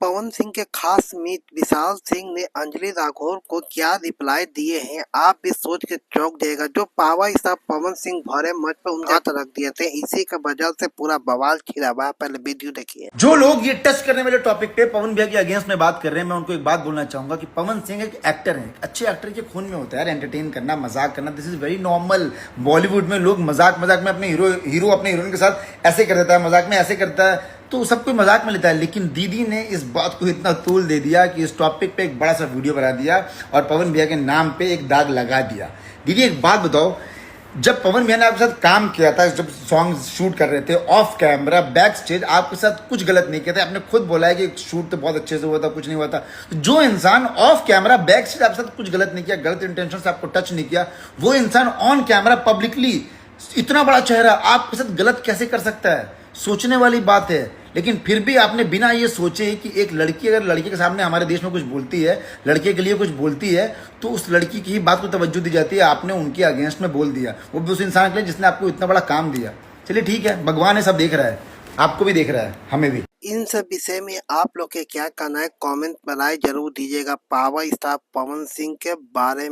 पवन सिंह के खास मित्र विशाल सिंह ने अंजलि राघौर को क्या रिप्लाई दिए हैं, आप भी सोच के चौंक जाएगा। जो पावर स्टार पवन सिंह भरे मंच पर उनके हाथ रख दिए थे, इसी का वजह से पूरा बवाल छिड़ा हुआ है। पहले वीडियो देखिए। जो लोग ये टच करने वाले टॉपिक पे पवन भैया के अगेंस्ट में बात कर रहे हैं, मैं उनको एक बात बोलना चाहूंगा कि पवन सिंह एक एक्टर है। अच्छे एक्टर के खून में होता है एंटरटेन करना, मजाक करना। This is very normal. Bollywood में लोग मजाक में अपने हीरो अपने हीरोइन के साथ ऐसे कर देता है, मजाक में ऐसे करता है, तो सब कोई मजाक में लेता है। लेकिन दीदी ने इस बात को इतना तूल दे दिया कि इस टॉपिक पे एक बड़ा सा वीडियो बना दिया और पवन भैया के नाम पे एक दाग लगा दिया। दीदी एक बात बताओ, जब पवन भैया ने आपके साथ काम किया था, जब सॉन्ग शूट कर रहे थे ऑफ कैमरा बैक स्टेज, आपके साथ कुछ गलत नहीं किया था। आपने खुद बोला है कि शूट तो बहुत अच्छे से हुआ था, कुछ नहीं हुआ था। तो जो इंसान ऑफ कैमरा बैक स्टेज आपके साथ कुछ गलत नहीं किया, गलत इंटेंशन से आपको टच नहीं किया, वो इंसान ऑन कैमरा पब्लिकली इतना बड़ा चेहरा आपके साथ गलत कैसे कर सकता है? सोचने वाली बात है। लेकिन फिर भी आपने बिना ये सोचे कि एक लड़की अगर लड़के के सामने हमारे देश में कुछ बोलती है, लड़के के लिए कुछ बोलती है, तो उस लड़की की ही बात को तवज्जो दी जाती है। आपने उनके अगेंस्ट में बोल दिया, वो भी उस इंसान के लिए जिसने आपको इतना बड़ा काम दिया। चलिए ठीक है, भगवान है, सब देख रहा है, आपको भी देख रहा है, हमें भी। इन सब विषय में आप लोग के क्या कहना है, कमेंट पर राय जरूर दीजिएगा पावर स्टार पवन सिंह के बारे में।